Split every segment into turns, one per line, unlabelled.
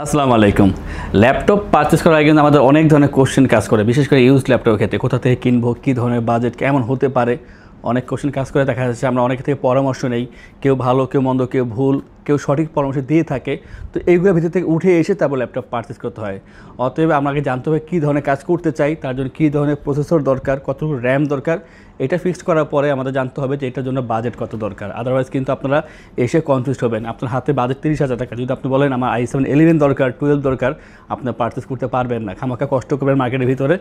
আসসালামু আলাইকুম। Laptop purchase করার আগে কিন্তু আমাদের অনেক ধরনের কোশ্চেন কাজ করে, বিশেষ করে ইউজ ল্যাপটপের ক্ষেত্রে কোথা থেকে কিনবো, কী ধরনের বাজেট কেমন হতে পারে, অনেক কোশ্চেন কাজ করে। দেখা যাচ্ছে আমরা অনেক থেকে পরামর্শ নেই, কেউ ভালো কেউ মন্দ কেউ ভুল কেউ সঠিক পরামর্শ দিয়ে থাকে। তো এইগুলোর ভিতর থেকে উঠে এসে তারপর ল্যাপটপ পারচেজ করতে হয়। অতএব আমাকে জানতে হবে কী ধরনের কাজ করতে চাই, তার জন্য কী ধরনের প্রসেসর দরকার, কতটুকু র্যাম দরকার। এটা ফিক্সড করার পরে আমাদের জানতে হবে যে এটার জন্য বাজেট কত দরকার। আদারওয়াইজ কিন্তু আপনারা এসে কনফিউজ হবেন। আপনার হাতে বাজেট 30,000 টাকা, যদি আপনি বলেন আমার i7-11 দরকার, 12 দরকার, আপনার পারচেস করতে পারবেন না, খামাখা কষ্ট করবেন মার্কেটের ভিতরে।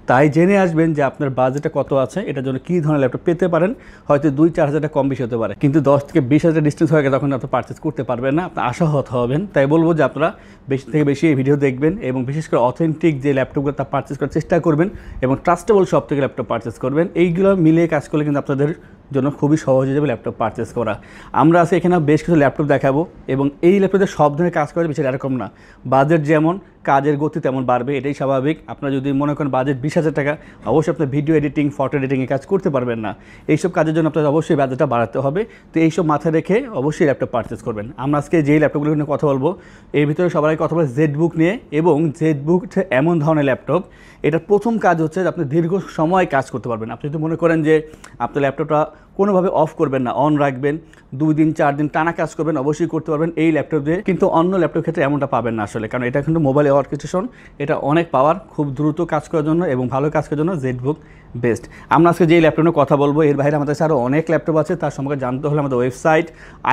তাই জেনে আসবেন যে আপনার বাজেটটা কত আছে, এটার জন্য কী ধরনের ল্যাপটপ পেতে পারেন। হয়তো 2-4 হাজার টাকা কম বেশি হতে পারে, কিন্তু 10 থেকে 20 হাজার ডিস্টেন্স হয়ে গেলে তখন আপনি পারচেস করতে পারবেন না, আপনার আশাহত হবেন। তাই বলবো যে আপনারা বেশি থেকে বেশি এই ভিডিও দেখবেন এবং বিশেষ করে অথেন্টিক যে ল্যাপটপগুলো তা পারচেস করার চেষ্টা করবেন এবং ট্রাস্টেবল শপ থেকে ল্যাপটপ পারচেস করবেন। এইগুলো মিলিয়ে কাজ করলে কিন্তু আপনাদের জন্য খুবই সহজ হয়ে যাবে ল্যাপটপ পারচেস করা। আমরা আজকে এখানে বেশ কিছু ল্যাপটপ দেখাবো এবং এই ল্যাপটপে সব ধরনের কাজ করে, বিষয় এরকম না। বাজেট যেমন কাজের গতি তেমন বাড়বে, এটাই স্বাভাবিক। আপনারা যদি মনে করেন বাজেট 20,000 টাকা, অবশ্যই আপনার ভিডিও এডিটিং ফটো এডিটিংয়ে কাজ করতে পারবেন না। এইসব কাজের জন্য আপনার অবশ্যই বাজেটটা বাড়াতে হবে। তো এইসব মাথায় রেখে অবশ্যই ল্যাপটপ পারচেস করবেন। আমরা আজকে যেই ল্যাপটপগুলো নিয়ে কথা বলবো, এর ভিতরে সবাই কথা বলে জেডবুক নিয়ে। এবং জেডবুক এমন ধরনের ল্যাপটপ, এটার প্রথম কাজ হচ্ছে যে আপনি দীর্ঘ সময় কাজ করতে পারবেন। আপনি যদি মনে করেন যে আপনার ল্যাপটপটা কোনোভাবে অফ করবেন না, অন রাখবেন, 2 দিন 4 দিন টানা কাজ করবেন, অবশ্যই করতে পারবেন এই ল্যাপটপ দিয়ে। কিন্তু অন্য ল্যাপটপের ক্ষেত্রে এমনটা পাবেন না আসলে, কারণ এটা কিন্তু মোবাইল অর্কেস্ট্রেশন, এটা অনেক পাওয়ার, খুব দ্রুত কাজ করার জন্য এবং ভালো কাজ করার জন্য জেডবুক বেস্ট। আমরা আজকে যেই ল্যাপটপ নিয়ে কথা বলবো, এর বাইরে আমাদের কাছে আরও অনেক ল্যাপটপ আছে। তার সম্পর্কে জানতে হলে আমাদের ওয়েবসাইট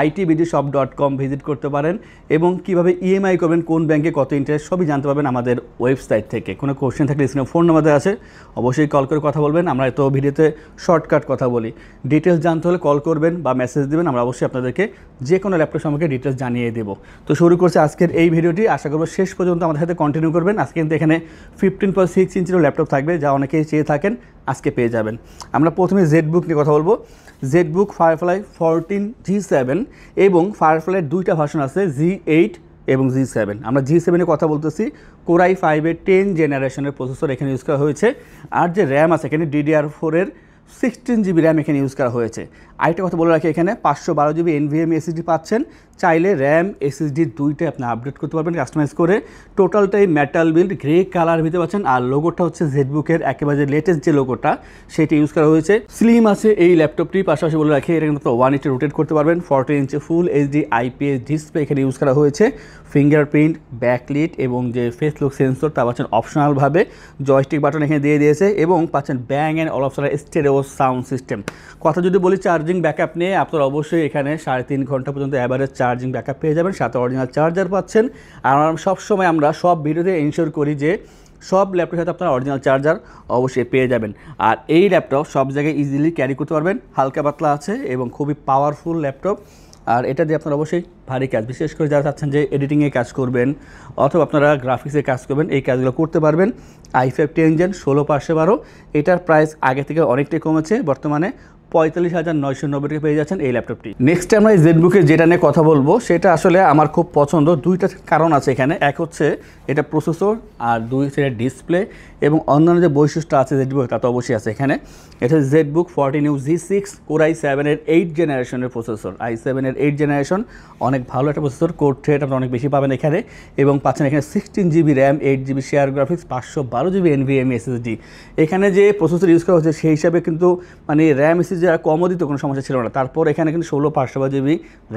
itbdshop.com ভিজিট করতে পারেন এবং কীভাবে ইএমআই করবেন, কোন ব্যাংকে কত ইন্টারেস্ট, সবই জানতে পারবেন আমাদের ওয়েবসাইট থেকে। কোনো কোশ্চেন থাকলে স্ক্রিনে ফোন নাম্বার আছে, অবশ্যই কল করে কথা বলবেন। আমরা এত ভিডিওতে শর্টকাট কথা বলি, ডিটেলস জানতে হলে কল করবেন বা মেসেজ দেবেন, আমরা অবশ্যই আপনাদেরকে যে কোনো ল্যাপটপ সম্পর্কে ডিটেলস জানিয়ে দেবো। তো শুরু করছে আজকের এই ভিডিওটি, আশা করবো শেষ পর্যন্ত আমাদের সাথে কন্টিনিউ করবেন। আজকে কিন্তু এখানে 15.6 ইঞ্চিরও ল্যাপটপ থাকবে, যা অনেকেই চেয়ে থাকেন, আজকে পেয়ে যাবেন। আমরা প্রথমে জেডবুক নিয়ে কথা বলবো। জেডবুক ফায়ারফ্লাই 14 G7 এবং ফায়ারফ্লাইয়ের 2টা ভার্সন আছে, G8 এবং G7। আমরা G7 এর কথা বলতেছি। Core i5-এর 10 জেনারেশনের প্রসেসর এখানে ইউজ করা হয়েছে। আর যে র্যাম আছে এখানে DDR4-এর 16 GB র্যাম এখানে ইউজ করা হয়েছে। আরেকটা কথা বলে রাখি, এখানে 512 GB NVMe SSD পাচ্ছেন। চাইলে র্যাম SSD দুইটাই আপনি আপডেট করতে পারবেন কাস্টমাইজ করে। টোটালটাই মেটাল বিল্ড, গ্রে কালার ভিতরে পাচ্ছেন। আর লোগোটা হচ্ছে জেডবুকের একেবারে লেটেস্ট যে লোগোটা, সেটা ইউজ করা হয়েছে। স্লিম আছে এই ল্যাপটপটি, পাশাপাশি বলে রাখি এটা কিন্তু 180 রোটেট করতে পারবেন। 14 ইঞ্চি ফুল HD IPS ডিসপ্লে এখানে ইউজ করা হয়েছে। ফিঙ্গারপ্রিন্ট, ব্যাকলিট এবং যে ফেস লুক সেন্সর তা পাচ্ছেন অপশনালভাবে। জয়স্টিক বাটন এখানে দিয়ে দিয়েছে এবং পাচ্ছেন ব্যাং অ্যান্ড অলপসার স্টেরিও সাউন্ড সিস্টেম। কথা যদি বলি চার্জিং ব্যাকআপ নিয়ে, আপনারা অবশ্যই এখানে 3.5 ঘন্টা পর্যন্ত অ্যাভারেজ চার্জিং ব্যাকআপ পেয়ে যাবেন, সাথে অরিজিনাল চার্জার পাচ্ছেন। আর সবসময় আমরা সব ভিডিওতে এনশিওর করি যে সব ল্যাপটপের সাথে আপনারা অরিজিনাল চার্জার অবশ্যই পেয়ে যাবেন। আর এই ল্যাপটপ সব জায়গায় ইজিলি ক্যারি করতে পারবেন, হালকা পাতলা আছে এবং খুবই পাওয়ারফুল ল্যাপটপ। আর এটা দিয়ে আপনারা অবশ্যই ভারী কাজ, বিশেষ করে যারা চাচ্ছেন যে এডিটিংয়ে কাজ করবেন অথবা আপনারা গ্রাফিক্সে কাজ করবেন, এই কাজগুলো করতে পারবেন। i5 10 Gen 16/512, এটার প্রাইস আগে থেকে অনেকটাই কমেছে, বর্তমানে 45,990 টাকা পেয়ে যাচ্ছেন এই ল্যাপটপটি। নেক্সট আমরা এই জেডবুকের যেটা নিয়ে কথা বলবো, সেটা আসলে আমার খুব পছন্দ। 2টা কারণ আছে এখানে, এক হচ্ছে এটা প্রসেসর, আর 2 সেটা ডিসপ্লে এবং অন্যান্য যে বৈশিষ্ট্য আছে জেডবুক তা তো অবশ্যই আছে এখানে। এটা জেডবুক 14U G6 Core i7-এর 8 জেনারেশনের প্রসেসর। i7-এর 8 জেনারেশন অনেক ভালো একটা প্রসেসর, কোর থ্রেড আপনারা অনেক বেশি পাবেন এখানে এবং পাচ্ছেন এখানে 16 GB RAM, 8 GB share graphics, 512 GB NVMe SSD। এখানে যে প্রসেসর ইউজ করা হচ্ছে সেই হিসাবে কিন্তু মানে র্যাম SSD যারা কমও দিত কোনো সমস্যা ছিল না। তারপর এখানে কিন্তু 16/512 GB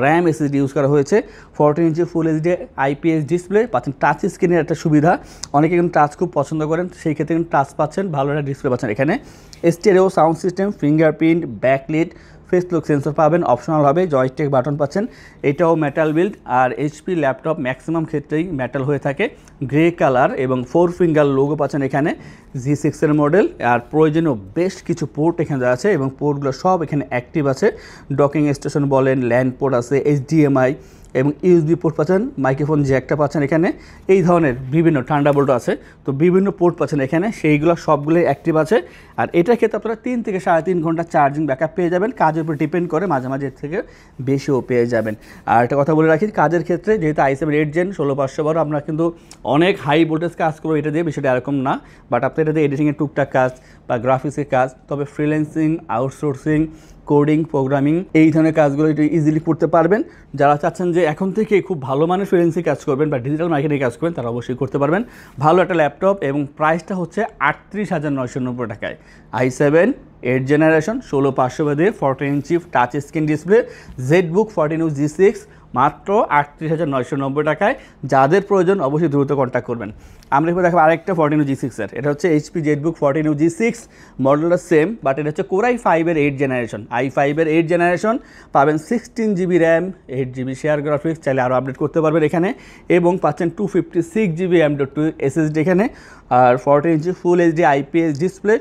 র্যাম SSD ইউজ করা হয়েছে। 14 ইঞ্চি ফুল HD IPS ডিসপ্লে পাচ্ছেন। টাচ স্ক্রিনের একটা সুবিধা, অনেকে কিন্তু টাচ খুব পছন্দ করেন, সেই ক্ষেত্রে কিন্তু টাচ পাচ্ছেন, ভালো একটা ডিসপ্লে পাচ্ছেন। এখানে stereo sound system, fingerprint, backlit, face look sensor পাবেন অপশনালভাবে, জয়স্টিক বাটন পাচ্ছেন। এটাও মেটাল বিল্ড। আর HP ল্যাপটপ ম্যাক্সিমাম ক্ষেত্রেই মেটাল হয়ে থাকে, গ্রে কালার এবং 4 ফিঙ্গার লোগো পাচ্ছেন এখানে, G6-এর মডেল। আর প্রয়োজনীয় বেশ কিছু পোর্ট এখানে আছে এবং পোর্টগুলো সব এখানে অ্যাক্টিভ আছে। ডকিং স্টেশন বলেন, ল্যান্ড পোর্ট আছে, HDMI এবং USB পোর্ট পাচ্ছেন, মাইক্রোফোন জ্যাকটা পাচ্ছেন এখানে, এই ধরনের বিভিন্ন থান্ডারবোল্ট আছে। তো বিভিন্ন পোর্ট পাচ্ছেন এখানে, সেইগুলো সবগুলোই অ্যাক্টিভ আছে। আর এটার ক্ষেত্রে আপনারা 3 থেকে 3.5 ঘন্টা চার্জিং ব্যাকআপ পেয়ে যাবেন। কাজের উপর ডিপেন্ড করে, মাঝে মাঝে এর থেকে বেশিও পেয়ে যাবেন। আর একটা কথা বলে রাখি, কাজের ক্ষেত্রে যেহেতু i7 8 Gen 16/512 আমরা কিন্তু অনেক হাই ভোল্টেজ কাজ করবো এটা দিয়ে, বিষয়টা এরকম না। বাট আপনি এটা দিয়ে এডিটিংয়ের টুকটাক কাজ বা গ্রাফিক্সের কাজ, তবে ফ্রিল্যান্সিং, আউটসোর্সিং কোডিং, প্রোগ্রামিং এই ধরনের কাজগুলো একটু ইজিলি করতে পারবেন। যারা চাচ্ছেন যে এখন থেকে খুব ভালো মানের ফ্রিল্যান্সিং কাজ করবেন বা ডিজিটাল মার্কেটিং কাজ করবেন, তারা অবশ্যই করতে পারবেন। ভালো একটা ল্যাপটপ এবং প্রাইসটা হচ্ছে 38,990 টাকায়। i7 8th জেনারেশন 16500 দিয়ে 14 ইঞ্চি touch screen display, ZBook 14U G6 মাত্র 38,990 টাকায়। যাদের প্রয়োজন অবশ্যই দ্রুত কন্ট্যাক্ট করবেন। আমরা এবার দেখাবো আরেকটা 14U G6 এর, এটা হচ্ছে HP জেডবুক 14U G6, মডেলটা সেম বাট এটা হচ্ছে Core i5 এর 8th জেনারেশন। i5 এর 8th জেনারেশন পাবেন 16GB RAM, 8GB share graphics, চাইলে আরও আপডেট করতে পারবেন এখানে, এবং পাচ্ছেন 256GB M.2 SSD এখানে, আর 14 ইঞ্চি ফুল এইচডি IPS ডিসপ্লে।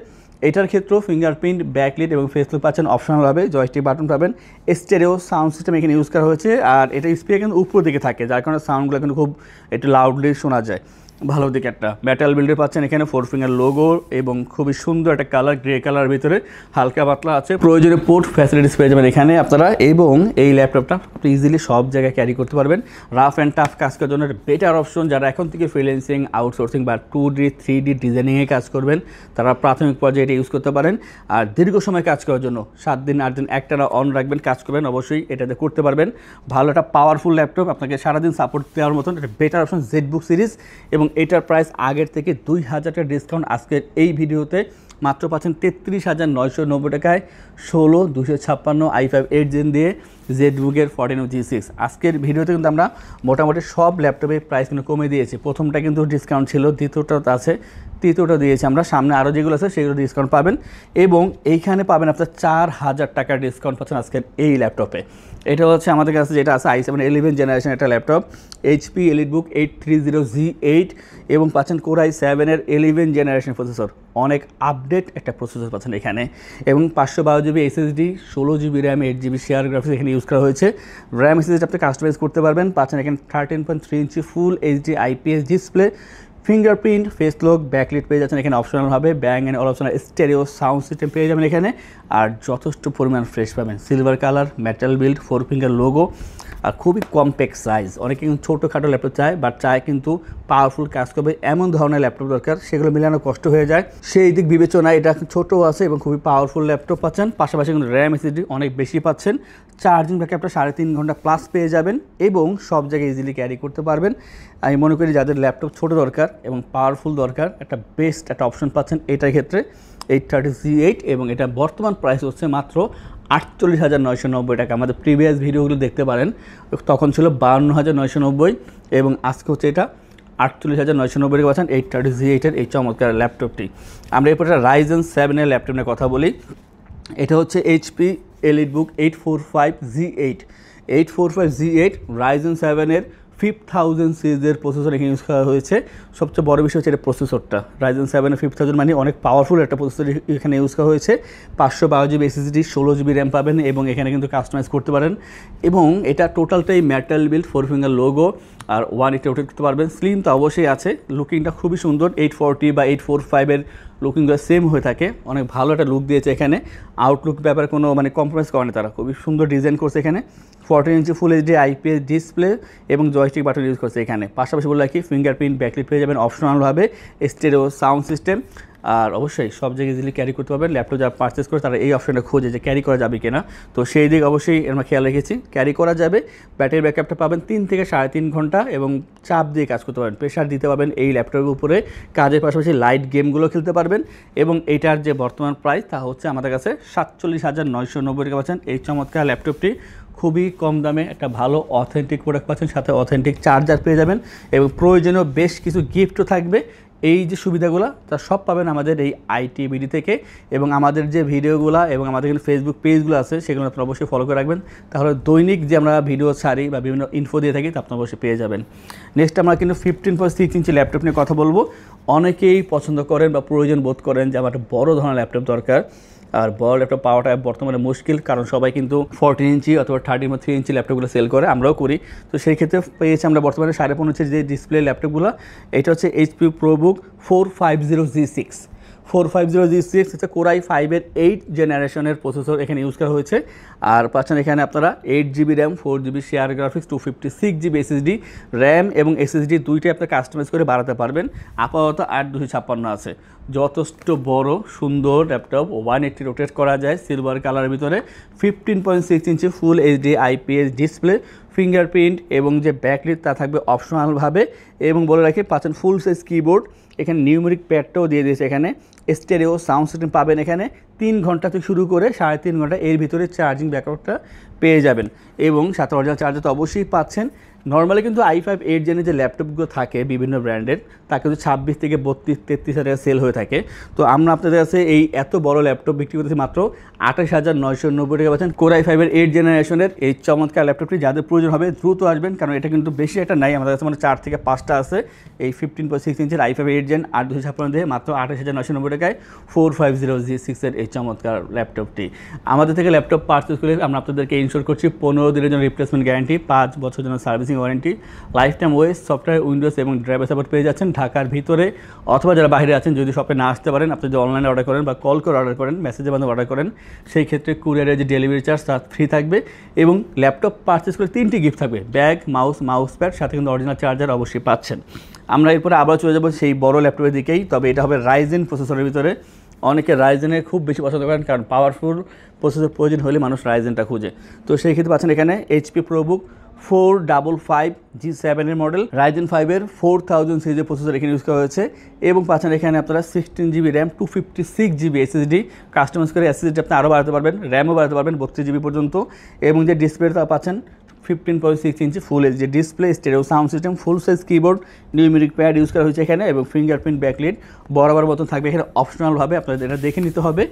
এটার ক্ষেত্রেও ফিঙ্গারপ্রিন্ট, ব্যাকলিট এবং ফেসলুক পাচ্ছেন অপশনালভাবে, জয়স্টিক বাটন পাবেন, স্টেরিও সাউন্ড সিস্টেম এখানে ইউজ করা হয়েছে, আর এটা স্পিকার কিন্তু উপর দিকে থাকে, যার কারণে সাউন্ডগুলো কিন্তু খুব একটু লাউডলি শোনা যায়। ভালো দিকে একটা মেটাল বিল্ডে পাচ্ছেন এখানে, 4 ফিঙ্গার লোগো এবং খুবই সুন্দর একটা কালার, গ্রে কালার ভিতরে হালকা পাতলা আছে। প্রয়োজনে পোর্ট ফ্যাসিলিটিস পেয়ে যাবেন এখানে আপনারা, এবং এই ল্যাপটপটা আপনি ইজিলি সব জায়গায় ক্যারি করতে পারবেন। রাফ অ্যান্ড টাফ কাজ করার জন্য বেটার অপশন। যারা এখন থেকে ফ্রিল্যান্সিং, আউটসোর্সিং বা 2D 3D ডিজাইনিংয়ে কাজ করবেন, তারা প্রাথমিক পর্যায়ে এটা ইউজ করতে পারেন। আর দীর্ঘ সময় কাজ করার জন্য 7 দিন 8 দিন একটানা অন রাখবেন, কাজ করবেন, অবশ্যই এটাতে করতে পারবেন। ভালো একটা পাওয়ারফুল ল্যাপটপ, আপনাকে সারাদিন সাপোর্ট দেওয়ার মতন একটা বেটার অপশন জেডবুক সিরিজ, এবং এটার প্রাইস আগের থেকে 2000 টাকা ডিসকাউন্ট আজকের এই ভিডিওতে মাত্র পাচ্ছেন 33,990 টাকায়। 16,256 i5 8th জেন দিয়ে জেডবুকের 14U G6। আজকের ভিডিওতে কিন্তু আমরা মোটামুটি সব ল্যাপটপের প্রাইস কিন্তু কমে দিয়েছি। প্রথমটা কিন্তু ডিসকাউন্ট ছিল, দ্বিতীয়টা আছে, তৃতীয়টা দিয়েছি আমরা, সামনে আরও যেগুলো আছে সেগুলো ডিসকাউন্ট পাবেন, এবং এইখানে পাবেন আপনার 4000 টাকার ডিসকাউন্ট পাচ্ছেন আজকের এই ল্যাপটপে। এটা হচ্ছে আমাদের কাছে যেটা আছে i7 11th জেনারেশন একটা ল্যাপটপ, HP EliteBook 830G8, এবং পাচ্ছেন Core i7 এর 11th জেনারেশন প্রসেসর, অনেক আপডেট একটা প্রসেসর পাচ্ছেন এখানে, এবং 512GB SSD, 16GB RAM, 8GB share graphics এখানে ইউজ করা হয়েছে। র্যাম SSD আপনি কাস্টমাইজ করতে পারবেন। পাচ্ছেন এখানে 13.3 inch full HD IPS display, fingerprint, face lock, backlit পেয়ে যাচ্ছেন এখানে অপশনালভাবে, Bang and all optional stereo sound system পেয়ে যাবেন এখানে, আর যথেষ্ট পরিমাণ ফ্রেশ পাবেন। Silver colour, metal build, 4 finger logo, আর খুবই কম্প্যাক্ট সাইজ। অনেকে কিন্তু ছোটোখাটো ল্যাপটপ চায়, বাট চায় কিন্তু পাওয়ারফুল কাজ করবে এমন ধরনের ল্যাপটপ দরকার, সেগুলো মিলানো কষ্ট হয়ে যায়। সেই দিক বিবেচনায় এটা ছোটো আছে এবং খুবই পাওয়ারফুল ল্যাপটপ পাচ্ছেন। পাশাপাশি কিন্তু র্যাম SSD অনেক বেশি পাচ্ছেন। চার্জিং ব্যাকআপটা 3.5 ঘন্টা প্লাস পেয়ে যাবেন, এবং সব জায়গায় ইজিলি ক্যারি করতে পারবেন। আমি মনে করি যাদের ল্যাপটপ ছোটো দরকার এবং পাওয়ারফুল দরকার, একটা বেস্ট একটা অপশন পাচ্ছেন এটার ক্ষেত্রে, 830G8, এবং এটা বর্তমান প্রাইস হচ্ছে মাত্র 48,990 টাকা। আমাদের প্রিভিয়াস ভিডিওগুলো দেখতে পারেন, তখন ছিল 52,990, এবং আজকে হচ্ছে এটা 48,990 টাকা পাচ্ছেন 830G8 এর এই চমৎকার ল্যাপটপটি। আমরা এরপর Ryzen 7 এর ল্যাপটপ নিয়ে কথা বলি। এটা হচ্ছে HP EliteBook 845G8, 845G8 Ryzen 7 এর 5000 সিরিজের প্রসেসর এখানে ইউজ করা হয়েছে। সবচেয়ে বড় বিষয় হচ্ছে এটা প্রসেসরটা, Ryzen 7 5000 মানে অনেক পাওয়ারফুল একটা প্রসেসর এখানে ইউজ করা হয়েছে। 512GB SSD, 16GB র্যাম পাবেন, এবং এখানে কিন্তু কাস্টমাইজ করতে পারেন, এবং এটা টোটালটাই মেটাল বিল্ড, 4 ফিঙ্গার লোগো, আর 180 রোটেট করতে পারবেন। স্লিম তো অবশ্যই আছে, লুকিংটা খুবই সুন্দর, 840 বা 845 এর লুকিংগুলো সেম হয়ে থাকে, অনেক ভালো একটা লুক দিয়েছে এখানে। আউটলুক ব্যাপারে কোনো মানে কম্প্রোমাইজ করেনি তারা, খুবই সুন্দর ডিজাইন করছে এখানে। 14 ইঞ্চি ফুল এইচডি IPS ডিসপ্লে এবং জয়স্টিক বাটন ইউজ করছে এখানে। পাশাপাশি বলে রাখি ফিঙ্গারপ্রিন্ট, ব্যাকলিট পেয়ে যাবেন অপশনালভাবে, স্টেরিও সাউন্ড সিস্টেম, আর অবশ্যই সব জায়গায় ইজিলি ক্যারি করতে পারবেন। ল্যাপটপ যারা পারচেস করে তারা এই অপশনটা খোঁজে যে ক্যারি করা যাবে কিনা, তো সেই দিক অবশ্যই আমরা খেয়াল রেখেছি, ক্যারি করা যাবে। ব্যাটারি ব্যাকআপটা পাবেন 3 থেকে 3.5 ঘন্টা, এবং চাপ দিয়ে কাজ করতে পারবেন, প্রেশার দিতে পারবেন এই ল্যাপটপের উপরে। কাজের পাশাপাশি লাইট গেমগুলো খেলতে পারবেন, এবং এটার যে বর্তমান প্রাইস তা হচ্ছে আমাদের কাছে 47,990 টাকা পাচ্ছেন এই চমৎকার ল্যাপটপটি। খুবই কম দামে একটা ভালো অথেন্টিক প্রোডাক্ট পাচ্ছেন, সাথে অথেন্টিক চার্জার পেয়ে যাবেন, এবং প্রয়োজনীয় বেশ কিছু গিফটও থাকবে। এই যে সুবিধাগুলো তা সব পাবেন আমাদের এই ITBD থেকে, এবং আমাদের যে ভিডিওগুলো এবং আমাদের কিন্তু ফেসবুক পেজগুলো আছে সেগুলো আপনারা অবশ্যই ফলো করে রাখবেন, তাহলে দৈনিক যে আমরা ভিডিও ছাড়ি বা বিভিন্ন ইনফো দিয়ে থাকি তা আপনারা অবশ্যই পেয়ে যাবেন। নেক্সট আমরা কিন্তু 15.6 ইঞ্চি ল্যাপটপ নিয়ে কথা বলবো। অনেকেই পছন্দ করেন বা প্রয়োজন বোধ করেন যে আমার একটা বড় ধরনের ল্যাপটপ দরকার, আর বড় ল্যাপটপ পাওয়াটা বর্তমানে মুশকিল, কারণ সবাই কিন্তু 14 ইঞ্চি অথবা 13 ইঞ্চি ল্যাপটপগুলো সেল করে, আমরাও করি। তো সেই ক্ষেত্রে পেয়েছি আমরা বর্তমানে 15.5 ইঞ্চি যে ডিসপ্লে ল্যাপটপগুলো। এটা হচ্ছে HP ProBook 450G6, 4500G6 হচ্ছে কোরাই 5-এর 8 জেনারেশনের প্রসেসর এখানে ইউজ করা হয়েছে। আর পাচ্ছেন এখানে আপনারা 8GB RAM, 4GB share graphics, 256GB SSD, RAM এবং SSD দুইটাই আপনি কাস্টমাইজ করে বাড়াতে পারবেন। আপাতত 8256 আছে, যথেষ্ট বড় সুন্দর ল্যাপটপ, 180 রোটেট করা যায় সিলভার কালারের ভিতরে, 15.6 inch full HD IPS display, fingerprint এবং যে ব্যাকলিট তা থাকবে অপশনালভাবে। এবং বলে রাখি পাচ্ছেন ফুল সাইজ কিবোর্ড, এখানে নিউমেরিক প্যাডটাও দিয়ে দিয়েছে, এখানে স্টেরিও সাউন্ড সিস্টেম পাবেন, এখানে 3 ঘন্টা থেকে শুরু করে 3.5 ঘন্টা এর ভিতরে চার্জিং ব্যাকআপটা পেয়ে যাবেন। এবং সাথে অরিজিনাল চার্জার তো অবশ্যই পাচ্ছেন। নর্মালি কিন্তু i5 8 জেনের যে ল্যাপটপগুলো থাকে বিভিন্ন ব্র্যান্ডের তা কিন্তু 26 থেকে 32-33 হাজার টাকা সেল হয়ে থাকে। তো আমরা আপনাদের কাছে এই এত বড় ল্যাপটপ বিক্রি করতেছি মাত্র 28,990 টাকা পাচ্ছেন কোরাই 5-এর 8 জেনারেশনের এই চমৎকার ল্যাপটপটি। যাদের প্রয়োজন হবে দ্রুত আসবেন, কারণ এটা কিন্তু বেশি একটা নাই আমাদের কাছে, মানে 4 থেকে 5টা আছে। এই 15.6 ইঞ্চের i5 8 জেন 8256 দিয়ে মাত্র 28,990 টাকায় 4500G6-এর এই চমৎকার ল্যাপটপটি। আমাদের থেকে ল্যাপটপ পারচেজ করে আমরা আপনাদেরকে ইনশোর করছি 15 দিনের জন্য রিপ্লেসমেন্ট গ্যারান্টি, 5 বছরের জন্য servicing warranty, life time OS, software, Windows এবং ড্রাইভার সাপোর্ট পেয়ে যাচ্ছেন ঢাকার ভিতরে। অথবা যারা বাইরে আছেন যদি শপে না আসতে পারেন, আপনি যদি অনলাইনে অর্ডার করেন বা কল করে অর্ডার করেন, মেসেজের মাধ্যমে অর্ডার করেন, সেই ক্ষেত্রে কুরিয়ারের যে ডেলিভারি চার্জ তা ফ্রি থাকবে। এবং ল্যাপটপ পারচেজ করে 3টি গিফট থাকবে, ব্যাগ, মাউস প্যাড, সাথে কিন্তু অরিজিনাল চার্জার অবশ্যই পাচ্ছেন। আমরা এরপরে আবার চলে যাবো সেই বড় ল্যাপটপের দিকেই, তবে এটা হবে রাইজেন প্রসেসরের ভিতরে। অনেকে রাইজেনের খুব বেশি পছন্দ করেন, কারণ পাওয়ারফুল প্রসেসর প্রয়োজন হলে মানুষ রাইজেনটা খুঁজে। তো সেই ক্ষেত্রে পাচ্ছেন এখানে HP ProBook 455G7 model, Ryzen 5-এর 4000 সিরিজের প্রসেসর এখানে ইউজ করা হয়েছে। এবং পাচ্ছেন এখানে আপনারা 16GB RAM, 256GB SSD, customise করে SSD আপনি আরও বাড়াতে পারবেন, র্যামও বাড়াতে পারবেন 32GB পর্যন্ত। এবং যে ডিসপ্লেটা পাচ্ছেন 15.6 inch full HD display, stereo sound system, full size keyboard, numeric pad use করা হয়েছে এখানে, এবং ফিঙ্গারপ্রিন্ট ব্যাকলিট বরাবর মতন থাকবে এখানে অপশনালভাবে, আপনাদের এটা দেখে নিতে হবে।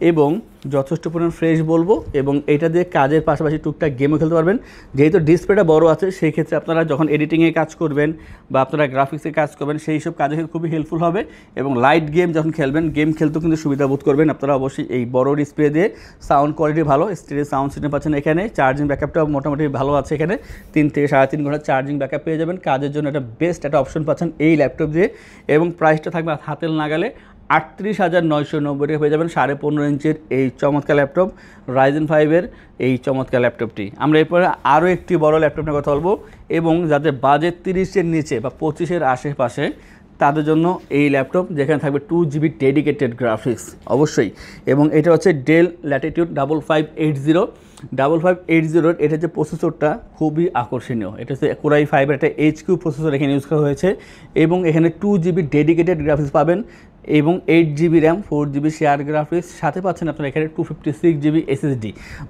এবং যথেষ্ট পরিমাণ ফ্রেশ বলবো, এবং এটা দিয়ে কাজের পাশাপাশি টুকটাক গেমও খেলতে পারবেন। যেহেতু ডিসপ্লেটা বড় আছে সেই ক্ষেত্রে আপনারা যখন এডিটিংয়ে কাজ করবেন বা আপনারা গ্রাফিক্সে কাজ করবেন সেই সব কাজে খুবই হেল্পফুল হবে। এবং লাইট গেম যখন খেলবেন, গেম খেলতেও কিন্তু সুবিধা বোধ করবেন আপনারা অবশ্যই এই বড় ডিসপ্লে দিয়ে। সাউন্ড কোয়ালিটি ভালো, স্টেরিও সাউন্ড সিস্টেম পাচ্ছেন এখানে, চার্জিং ব্যাকআপটাও মোটামুটি ভালো আছে এখানে, 3 থেকে 3.5 ঘন্টা চার্জিং ব্যাকআপ পেয়ে যাবেন। কাজের জন্য একটা বেস্ট একটা অপশন পাচ্ছেন এই ল্যাপটপ দিয়ে। এবং প্রাইসটা থাকবে হাতের নাগালে 38,990 টাকা পেয়ে যাবেন 15.5 ইঞ্চির এই চমৎকার ল্যাপটপ, রাইজেন 5-এর এই চমৎকার ল্যাপটপটি। আমরা এরপরে আরও একটি বড় ল্যাপটপ নিয়ে কথা বলবো, এবং যাদের বাজেট 30-এর নিচে বা 25-এর আশেপাশে তাদের জন্য এই ল্যাপটপ, যেখানে থাকবে 2GB ডেডিকেটেড গ্রাফিক্স অবশ্যই। এবং এটা হচ্ছে ডেল ল্যাটিটিউড 5580 এটা যে প্রসেসরটা খুবই আকর্ষণীয়। এটা হচ্ছে কোরাই 5-এর একটা HQ প্রসেসর এখানে ইউজ করা হয়েছে। এবং এখানে 2GB ডেডিকেটেড গ্রাফিক্স পাবেন, এবং 8GB RAM, 4GB share graphics, সাথে পাচ্ছেন আপনারা এখানে 256GB SSD,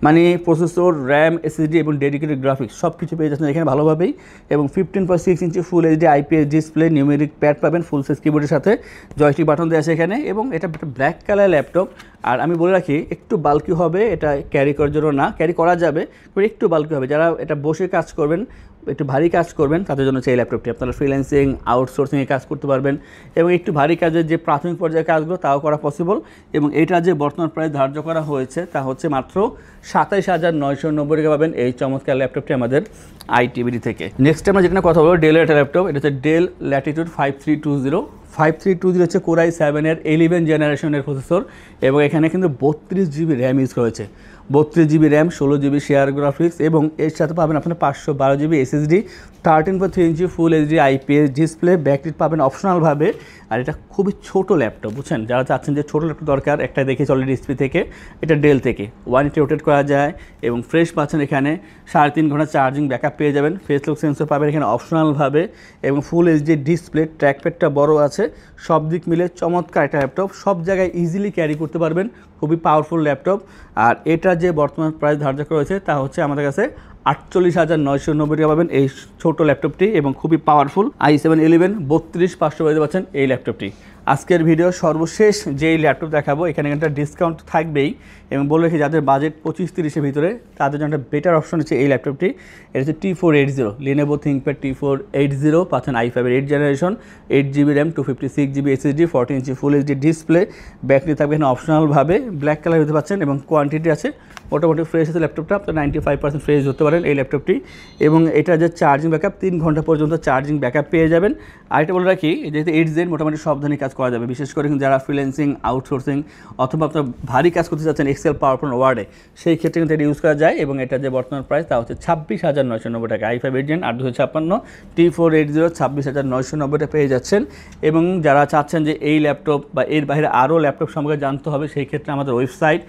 মানে প্রসেসর, র্যাম, SSD এবং ডেডিকেটেড গ্রাফিক্স সব কিছু পেয়ে যাচ্ছেন এখানে ভালোভাবেই। এবং 15.6 inch full HD IPS display, numeric pad পাবেন ফুল সাইজ কিবোর্ডের সাথে, জয়স্টিক বাটন দেওয়া আছে এখানে। এবং এটা একটা ব্ল্যাক কালার ল্যাপটপ। আর আমি বলে রাখি একটু বাল্কি হবে, এটা ক্যারি করার জন্য না, ক্যারি করা যাবে বাট একটু বাল্কি হবে। যারা এটা বসে কাজ করবেন, একটু ভারী কাজ করবেন, তাদের জন্য এই ল্যাপটপটি। আপনারা ফ্রিল্যান্সিং, আউটসোর্সিংয়ে কাজ করতে পারবেন, এবং একটু ভারী কাজের যে প্রাথমিক পর্যায়ের কাজগুলো তাও করা পসিবল। এবং এটা যে বর্তমান প্রাইস ধার্য করা হয়েছে তা হচ্ছে মাত্র 27,990 টাকা পাবেন এই চমৎকার ল্যাপটপটি আমাদের আইটিবিডি থেকে। নেক্সট আমরা যেটা কথা বলবো ডেলের একটা ল্যাপটপ, এটা হচ্ছে ডেল ল্যাটিটিউড 5320 হচ্ছে কোরাই 7-এর 11 জেনারেশনের প্রসেসর। এবং এখানে কিন্তু 32GB র্যাম ইউজ করা হয়েছে, 32GB RAM, 16GB share graphics, এবং এর সাথে পাবেন আপনার 512GB SSD, 13.3 inch full HD IPS display, backlit পাবেন অপশনালভাবে। আর এটা খুবই ছোট ল্যাপটপ, বুঝছেন, যারা চাচ্ছেন যে ছোটো ল্যাপটপ দরকার, একটা দেখে চলে ডিসপ্লে থেকে, এটা ডেল থেকে 180 রোটেট করা যায়। এবং ফ্রেশ পাচ্ছেন এখানে 3.5 ঘন্টা চার্জিং ব্যাকআপ পেয়ে যাবেন, ফেস লক সেন্সর পাবেন এখানে অপশনালভাবে, এবং ফুল এইচডি ডিসপ্লে, ট্র্যাকপ্যাডটা বড় আছে, সব দিক মিলে চমৎকার একটা ল্যাপটপ, সব জায়গায় ইজিলি ক্যারি করতে পারবেন, খুবই পাওয়ারফুল ল্যাপটপ। আর এটা যে বর্তমান প্রাইস ধার্য করা হয়েছে তা হচ্ছে আমাদের কাছে 48,990 টাকা পাবেন এই ছোট ল্যাপটপটি, এবং খুবই পাওয়ারফুল i7 11 32,500 পেতে পাচ্ছেন এই ল্যাপটপটি। আজকের ভিডিও সর্বশেষ যেই ল্যাপটপ দেখাবো এখানে একটা ডিসকাউন্ট থাকবেই, এবং বলে রাখি যাদের বাজেট 25-30-এর ভিতরে তাদের জন্য একটা বেটার অপশন হচ্ছে এই ল্যাপটপটি। এটা হচ্ছে T480, Lenovo ThinkPad T480 পাচ্ছেন i5-এর 8 generation, 8GB RAM, 256GB SSD, 14 ইঞ্চি ফুল এইচডি ডিসপ্লে, ব্যাটারি থাকবে এখানে অপশনালভাবে, ব্ল্যাক কালার হতে পাচ্ছেন, এবং কোয়ান্টিটি আছে মোটামুটি ফ্রেশ আছে ল্যাপটপটা, আপনার 95% ফ্রেশ হতে পারেন এই ল্যাপটপটি। এবং এটা যে চার্জিং ব্যাকআপ 3 ঘন্টা পর্যন্ত চার্জিং ব্যাকআপ পেয়ে যাবেন। আর এটা বলে রাখি যেহেতু 8 জেন মোটামুটি সব ধরনের কাজ করা যাবে। বিশেষ করে যারা ফ্রিল্যান্সিং, আউটসোর্সিং অথবা আপনার ভারী কাজ করতে চাচ্ছেন এক্সেল, পাওয়ার পয়েন্ট, ওয়ার্ডে, সেই ক্ষেত্রে কিন্তু এটা ইউজ করা যায়। এবং এটা যে বর্তমান প্রাইস তা হচ্ছে 26,990 টাকা। i5 8 Gen 8 256 T480 26,990 পেয়ে যাচ্ছেন। এবং যারা চাচ্ছেন যে এই ল্যাপটপ বা এর বাইরে আরও ল্যাপটপ সম্পর্কে জানতে হবে, সেই ক্ষেত্রে আমাদের ওয়েবসাইট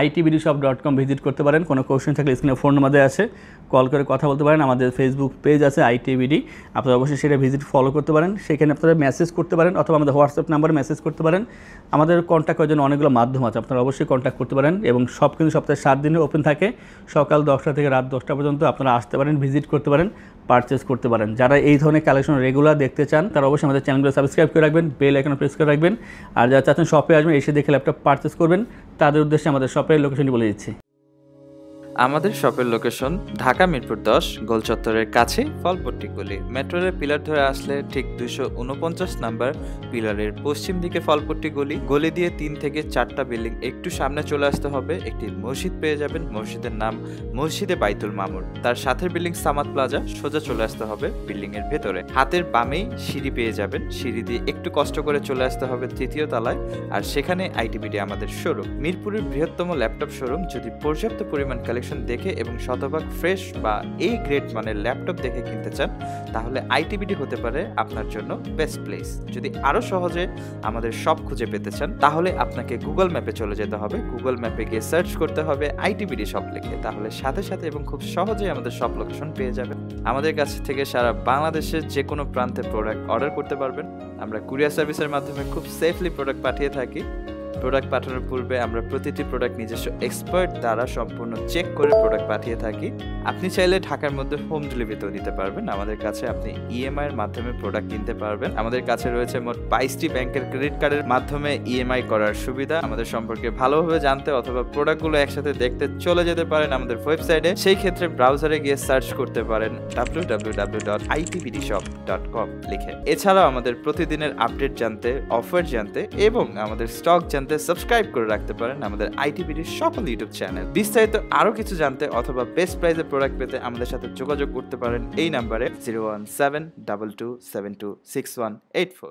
itbdshop.com ভিজিট করতে পারেন। কোনো কোশ্চেন থাকলে স্ক্রিনে ফোন নাম্বার দেওয়া আছে, কল করে কথা বলতে পারেন। আমাদের ফেসবুক পেজ আছে ITBD, আপনারা অবশ্যই সেটা ভিজিট ফলো করতে পারেন। সেখানে আপনারা মেসেজ করতে পারেন অথবা আমাদের হোয়াটসঅ্যাপ নাম্বারে মেসেজ করতে পারেন। আমাদের কন্ট্যাক্ট করার জন্য অনেকগুলো মাধ্যম আছে, আপনারা অবশ্যই কন্ট্যাক্ট করতে পারেন। এবং সব কিন্তু সপ্তাহে 7 দিনে ওপেন থাকে, সকাল 10টা থেকে রাত 10টা পর্যন্ত আপনারা আসতে পারেন, ভিজিট করতে পারেন, পারচেস করতে পারেন। যারা এই ধরনের কালেকশন রেগুলার দেখতে চান তারা অবশ্যই আমাদের চ্যানেলগুলো সাবস্ক্রাইব করে রাখবেন, বেল আইকন প্রেস করে রাখবেন। আর যারা চাচ্ছেন শপে আসবেন, এসে দেখে ল্যাপটপ পারচেস করবেন, তাদের উদ্দেশ্যে আমাদের শপের লোকেশনটি বলে দিচ্ছি।
আমাদের শপের লোকেশন ঢাকা মিরপুর 10 গোল চত্বরের কাছে ফলপট্টি গলি। মেট্রোরের পিলার ধরে আসলে ঠিক 249 নাম্বার পিলারের পশ্চিম দিকে ফলপট্টি গলি। গলি দিয়ে 3 থেকে 4টা বিল্ডিং একটু সামনে চলে আসতে হবে, একটি মসজিদ পেয়ে যাবেন। মসজিদের নাম মসজিদে বাইতুল মামুর। তার সাথে বিল্ডিং সামাদ প্লাজা, সোজা চলে আসতে হবে বিল্ডিং এর ভেতরে। হাতের বামেই সিঁড়ি পেয়ে যাবেন, সিঁড়ি দিয়ে একটু কষ্ট করে চলে আসতে হবে 3য় তলায়, আর সেখানে ITBD আমাদের শোরুম। মিরপুরের বৃহত্তম ল্যাপটপ শোরুম। যদি পর্যাপ্ত পরিমাণ কালেকশন দেখে এবং শতভাগ ফ্রেশ বা এই গ্রেড মানের ল্যাপটপ দেখে কিনতে চান, তাহলে ITBD হতে পারে আপনার জন্য বেস্ট প্লেস। যদি আরো সহজে আমাদের শপ খুঁজে পেতে চান, তাহলে আপনাকে গুগল ম্যাপে চলে যেতে হবে। গুগল ম্যাপে গিয়ে সার্চ করতে হবে ITBD শপ লিখে, তাহলে সাথে সাথে এবং খুব সহজেই আমাদের শপ লোকেশন পেয়ে যাবেন। আমাদের কাছ থেকে সারা বাংলাদেশের যে কোনো প্রান্তে প্রোডাক্ট অর্ডার করতে পারবেন। আমরা কুরিয়ার সার্ভিসের মাধ্যমে খুব সেফলি প্রোডাক্ট পাঠিয়ে থাকি। প্রোডাক্ট পাঠানোর পূর্বে আমরা প্রতিটি প্রোডাক্ট নিজস্ব এক্সপার্ট দ্বারা সম্পূর্ণ চেক করে প্রোডাক্ট পাঠিয়ে থাকি। আপনি চাইলে ঢাকার মধ্যে হোম ডেলিভারিতেও দিতে পারবেন। আমাদের কাছে আপনি EMI এর মাধ্যমে প্রোডাক্ট কিনতে পারবেন। আমাদের কাছে রয়েছে মোট 22টি ব্যাংকের ক্রেডিট কার্ডের মাধ্যমে EMI করার সুবিধা। আমাদের সম্পর্কে ভালোভাবে জানতে অথবা প্রোডাক্টগুলো একসাথে দেখতে চলে যেতে পারেন আমাদের ওয়েবসাইটে। সেই ক্ষেত্রে ব্রাউজারে গিয়ে সার্চ করতে পারেন www.itbdshop.com লিখে। এছাড়াও আমাদের প্রতিদিনের আপডেট জানতে, অফার জানতে এবং আমাদের স্টক জানতে সাবস্ক্রাইব করে রাখতে পারেন আমাদের ITBD সকল ইউটিউব চ্যানেল। বিস্তারিত আরো কিছু জানতে অথবা বেস্ট প্রাইসে প্রোডাক্ট পেতে আমাদের সাথে যোগাযোগ করতে পারেন এই নাম্বারে 01722726184।